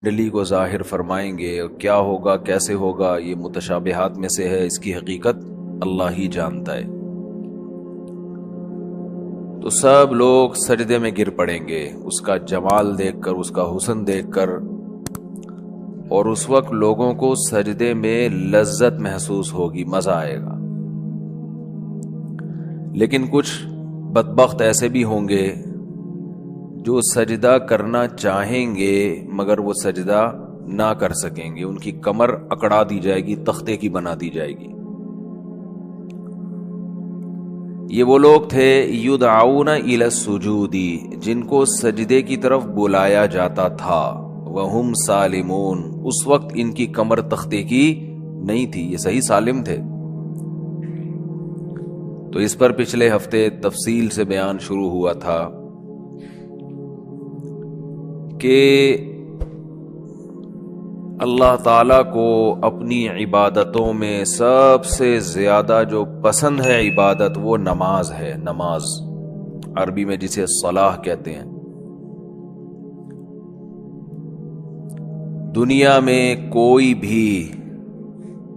ڈلی کو ظاہر فرمائیں گے، اور کیا ہوگا کیسے ہوگا یہ متشابہات میں سے ہے، اس کی حقیقت اللہ ہی جانتا ہے۔ تو سب لوگ سجدے میں گر پڑیں گے اس کا جمال دیکھ کر، اس کا حسن دیکھ کر، اور اس وقت لوگوں کو سجدے میں لذت محسوس ہوگی، مزہ آئے گا۔ لیکن کچھ بدبخت ایسے بھی ہوں گے جو سجدہ کرنا چاہیں گے مگر وہ سجدہ نہ کر سکیں گے، ان کی کمر اکڑا دی جائے گی، تختے کی بنا دی جائے گی۔ یہ وہ لوگ تھے یدعون الی السجود، جن کو سجدے کی طرف بلایا جاتا تھا، وہم سالمون، اس وقت ان کی کمر تختے کی نہیں تھی، یہ صحیح سالم تھے۔ تو اس پر پچھلے ہفتے تفصیل سے بیان شروع ہوا تھا کہ اللہ تعالیٰ کو اپنی عبادتوں میں سب سے زیادہ جو پسند ہے عبادت، وہ نماز ہے۔ نماز عربی میں جسے صلاح کہتے ہیں۔ دنیا میں کوئی بھی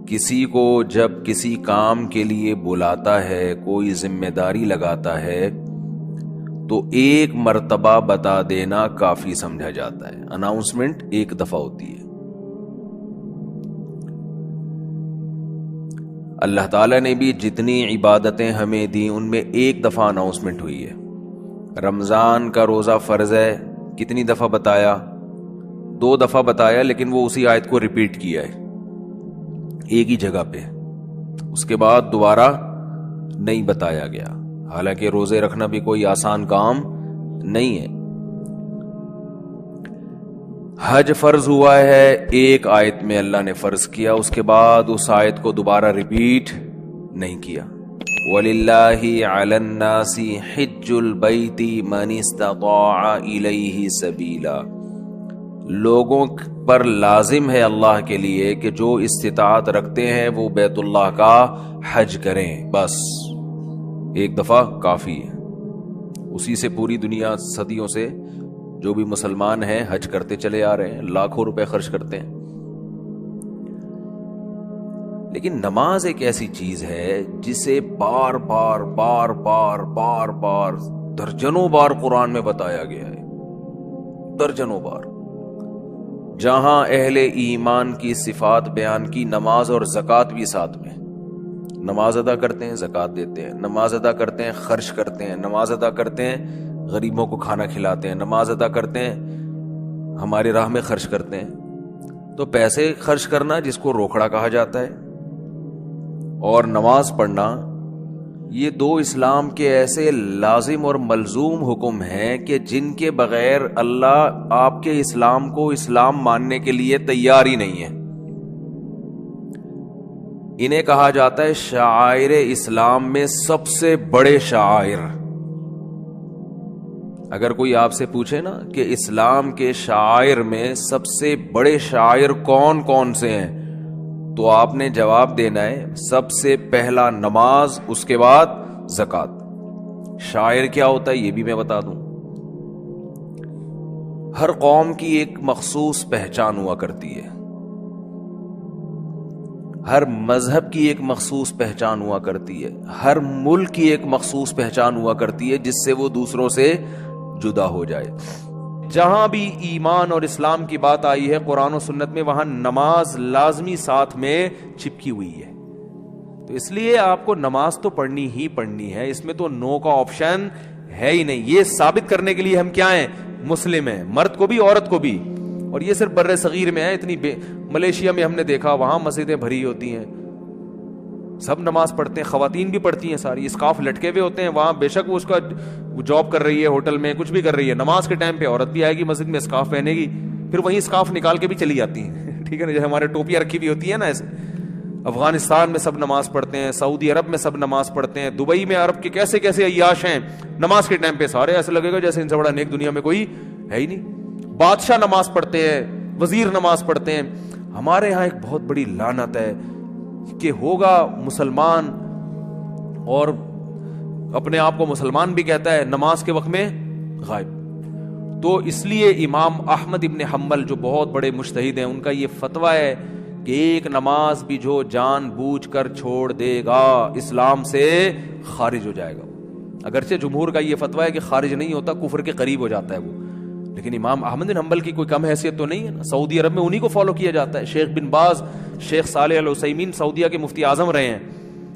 کسی کو جب کسی کام کے لیے بلاتا ہے، کوئی ذمہ داری لگاتا ہے، تو ایک مرتبہ بتا دینا کافی سمجھا جاتا ہے۔ اناؤنسمنٹ ایک دفعہ ہوتی ہے۔ اللہ تعالیٰ نے بھی جتنی عبادتیں ہمیں دی ان میں ایک دفعہ اناؤنسمنٹ ہوئی ہے۔ رمضان کا روزہ فرض ہے، کتنی دفعہ بتایا؟ 2 دفعہ بتایا، لیکن وہ اسی آیت کو ریپیٹ کیا ہے ایک ہی جگہ پہ، اس کے بعد دوبارہ نہیں بتایا گیا۔ حالانکہ روزے رکھنا بھی کوئی آسان کام نہیں ہے۔ حج فرض ہوا ہے، ایک آیت میں اللہ نے فرض کیا، اس کے بعد اس آیت کو دوبارہ ریپیٹ نہیں کیا۔ وَلِلَّهِ عَلَى النَّاسِ حِجُّ الْبَيْتِ مَنِ اسْتَطَاعَ إِلَيْهِ سَبِيلًا، لوگوں پر لازم ہے اللہ کے لیے کہ جو استطاعت رکھتے ہیں وہ بیت اللہ کا حج کریں، بس ایک دفعہ کافی ہے۔ اسی سے پوری دنیا صدیوں سے جو بھی مسلمان ہیں حج کرتے چلے آ رہے ہیں، لاکھوں روپے خرچ کرتے ہیں۔ لیکن نماز ایک ایسی چیز ہے جسے بار بار بار بار بار بار درجنوں بار قرآن میں بتایا گیا ہے، درجنوں بار۔ جہاں اہل ایمان کی صفات بیان کی، نماز اور زکوٰۃ بھی ساتھ میں۔ نماز ادا کرتے ہیں، زکوٰۃ دیتے ہیں، نماز ادا کرتے ہیں، خرچ کرتے ہیں، نماز ادا کرتے ہیں، غریبوں کو کھانا کھلاتے ہیں، نماز ادا کرتے ہیں، ہماری راہ میں خرچ کرتے ہیں۔ تو پیسے خرچ کرنا جس کو روکڑا کہا جاتا ہے، اور نماز پڑھنا، یہ 2 اسلام کے ایسے لازم اور ملزوم حکم ہیں کہ جن کے بغیر اللہ آپ کے اسلام کو اسلام ماننے کے لیے تیار ہی نہیں ہے۔ انہیں کہا جاتا ہے شعائر اسلام میں سب سے بڑے شعائر۔ اگر کوئی آپ سے پوچھے نا کہ اسلام کے شعائر میں سب سے بڑے شعائر کون کون سے ہیں، تو آپ نے جواب دینا ہے سب سے پہلا نماز، اس کے بعد زکوٰۃ۔ شاعر کیا ہوتا ہے یہ بھی میں بتا دوں۔ ہر قوم کی ایک مخصوص پہچان ہوا کرتی ہے، ہر مذہب کی ایک مخصوص پہچان ہوا کرتی ہے، ہر ملک کی ایک مخصوص پہچان ہوا کرتی ہے جس سے وہ دوسروں سے جدا ہو جائے۔ جہاں بھی ایمان اور اسلام کی بات آئی ہے قرآن و سنت میں، وہاں نماز لازمی ساتھ میں چپکی ہوئی ہے۔ تو اس لیے آپ کو نماز تو پڑھنی ہی پڑھنی ہے، اس میں تو نو کا آپشن ہے ہی نہیں۔ یہ ثابت کرنے کے لیے ہم کیا ہیں؟ مسلم ہیں، مرد کو بھی عورت کو بھی۔ اور یہ صرف بر صغیر میں ہے، اتنی ملیشیا میں ہم نے دیکھا، وہاں مسجدیں بھری ہوتی ہیں، سب نماز پڑھتے ہیں، خواتین بھی پڑھتی ہیں ساری، اسکارف لٹکے ہوئے ہوتے ہیں وہاں، بے شک وہ اس کا جاب کر رہی ہے، ہوٹل میں کچھ بھی کر رہی ہے، نماز کے ٹائم پہ عورت بھی آئے گی مسجد میں، اسکارف پہنے گی، پھر وہیں اسکارف نکال کے بھی چلی جاتی ہیں، ٹھیک ہے نا، جیسے ہمارے ٹوپیاں رکھی ہوئی ہوتی ہیں نا ایسے۔ افغانستان میں سب نماز پڑھتے ہیں، سعودی عرب میں سب نماز پڑھتے ہیں، دبئی میں عرب کے کیسے کیسے عیاش ہیں، نماز کے ٹائم پہ سارے ایسے لگے گا جیسے ان سے بڑا نیک دنیا میں کوئی ہے ہی نہیں۔ بادشاہ نماز پڑھتے ہیں، وزیر نماز پڑھتے ہیں۔ ہمارے ہاں ایک بہت بڑی لعنت ہے کہ ہوگا مسلمان اور اپنے آپ کو مسلمان بھی کہتا ہے، نماز کے وقت میں غائب۔ تو اس لیے امام احمد ابن حنبل جو بہت بڑے مجتہد ہیں، ان کا یہ فتویٰ ہے کہ ایک نماز بھی جو جان بوجھ کر چھوڑ دے گا اسلام سے خارج ہو جائے گا. اگرچہ جمہور کا یہ فتویٰ ہے کہ خارج نہیں ہوتا، کفر کے قریب ہو جاتا ہے وہ، لیکن امام احمد بن حنبل کی کوئی کم حیثیت تو نہیں ہے نا. سعودی عرب میں انہی کو فالو کیا جاتا ہے. شیخ بن باز، شیخ صالح العثیمین سعودیہ کے مفتی اعظم رہے ہیں،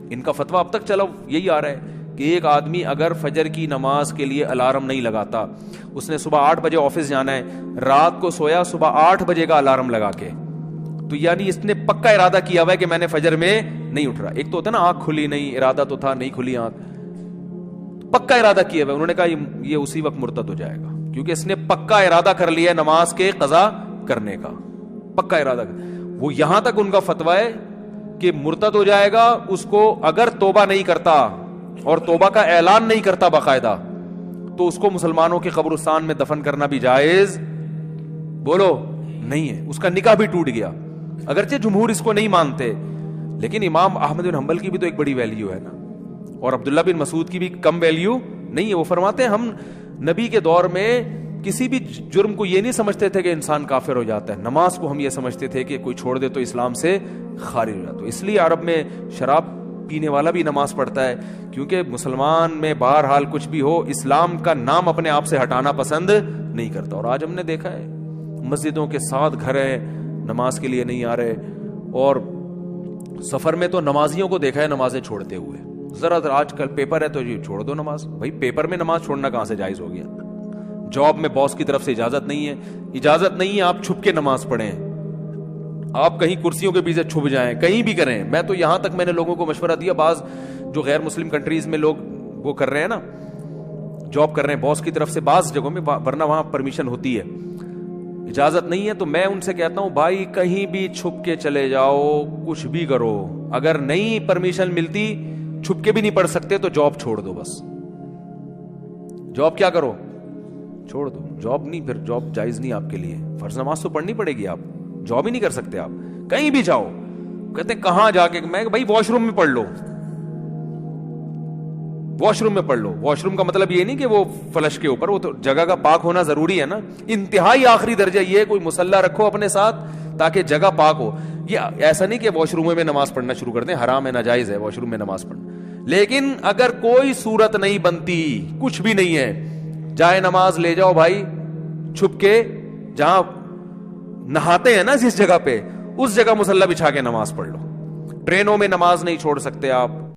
ان کا فتویٰ اب تک چلا یہی آ رہا ہے کہ ایک آدمی اگر فجر کی نماز کے لیے الارم نہیں لگاتا، اس نے صبح 8 بجے آفس جانا ہے، رات کو سویا صبح 8 بجے کا الارم لگا کے، تو یعنی اس نے پکا ارادہ کیا ہوا ہے کہ میں نے فجر میں نہیں اٹھ رہا. ایک تو ہوتا ہے نا آنکھ کھلی نہیں، ارادہ تو تھا نہیں کھلی آنکھ، پکا ارادہ کیا ہوا ہے. انہوں نے کہا یہ اسی وقت مرتد ہو جائے گا، کیونکہ اس نے پکا ارادہ کر لیا ہے نماز کے قضا کرنے کا، پکا ارادہ. وہ یہاں تک ان کا فتویٰ ہے کہ مرتد ہو جائے گا اس کو اگر توبہ نہیں کرتا اور توبہ کا اعلان نہیں کرتا باقاعدہ، تو اس کو مسلمانوں کے قبرستان میں دفن کرنا بھی جائز بولو نہیں ہے، اس کا نکاح بھی ٹوٹ گیا. اگرچہ جمہور اس کو نہیں مانتے، لیکن امام احمد بن حنبل کی بھی تو ایک بڑی ویلیو ہے نا، اور عبداللہ بن مسعود کی بھی کم ویلیو نہیں ہے. وہ فرماتے ہیں ہم نبی کے دور میں کسی بھی جرم کو یہ نہیں سمجھتے تھے کہ انسان کافر ہو جاتا ہے، نماز کو ہم یہ سمجھتے تھے کہ کوئی چھوڑ دے تو اسلام سے خارج ہو جاتا ہے. اس لیے عرب میں شراب پینے والا بھی نماز پڑھتا ہے، کیونکہ مسلمان میں بہرحال کچھ بھی ہو اسلام کا نام اپنے آپ سے ہٹانا پسند نہیں کرتا. اور آج ہم نے دیکھا ہے مسجدوں کے 7 گھر ہیں نماز کے لیے نہیں آ رہے، اور سفر میں تو نمازیوں کو دیکھا ہے نمازیں چھوڑتے ہوئے. ذرا آج کل پیپر ہے تو جی چھوڑ دو نماز. بھائی پیپر میں نماز چھوڑنا کہاں سے جائز ہو گیا؟ جاب میں باس کی طرف سے اجازت نہیں ہے، اجازت نہیں ہے آپ چھپ کے نماز پڑھیں، آپ کہیں کرسیوں کے پیچھے چھپ جائیں، کہیں بھی کریں. میں تو یہاں تک میں نے لوگوں کو مشورہ دیا، بعض جو غیر مسلم کنٹریز میں لوگ وہ کر رہے ہیں نا، جاب کر رہے ہیں باس کی طرف سے بعض جگہوں میں، ورنہ وہاں پرمیشن ہوتی ہے، اجازت نہیں ہے، تو میں ان سے کہتا ہوں بھائی کہیں بھی چھپ کے چلے جاؤ، کچھ بھی کرو، اگر نہیں پرمیشن ملتی چھپ کے بھی نہیں پڑھ سکتے تو جاب چھوڑ دو. بس جاب کیا کرو، چھوڑ دو. جاب نہیں، پھر جاب جائز نہیں آپ کے لیے. فرض نماز تو پڑھنی پڑے گی، آپ جاب ہی نہیں کر سکتے، آپ کہیں بھی جاؤ. کہتے ہیں کہاں جا کے، میں بھائی واش روم میں پڑھ لو، واش روم میں پڑھ لو. واش روم کا مطلب یہ نہیں کہ وہ فلش کے اوپر، وہ تو جگہ کا پاک ہونا ضروری ہے نا. انتہائی آخری درجہ یہ ہے کوئی مصلی رکھو اپنے ساتھ تاکہ جگہ پاک ہو. یہ ایسا نہیں کہ واش روم میں نماز پڑھنا شروع کر دیں، حرام ہے، ناجائز ہے واش روم میں نماز پڑھنا. لیکن اگر کوئی صورت نہیں بنتی، کچھ بھی نہیں ہے، جائے نماز لے جاؤ بھائی چھپ کے، جہاں نہاتے ہیں نا جس جگہ پہ، اس جگہ مصلی بچھا کے نماز پڑھ لو. ٹرینوں میں نماز نہیں چھوڑ سکتے آپ،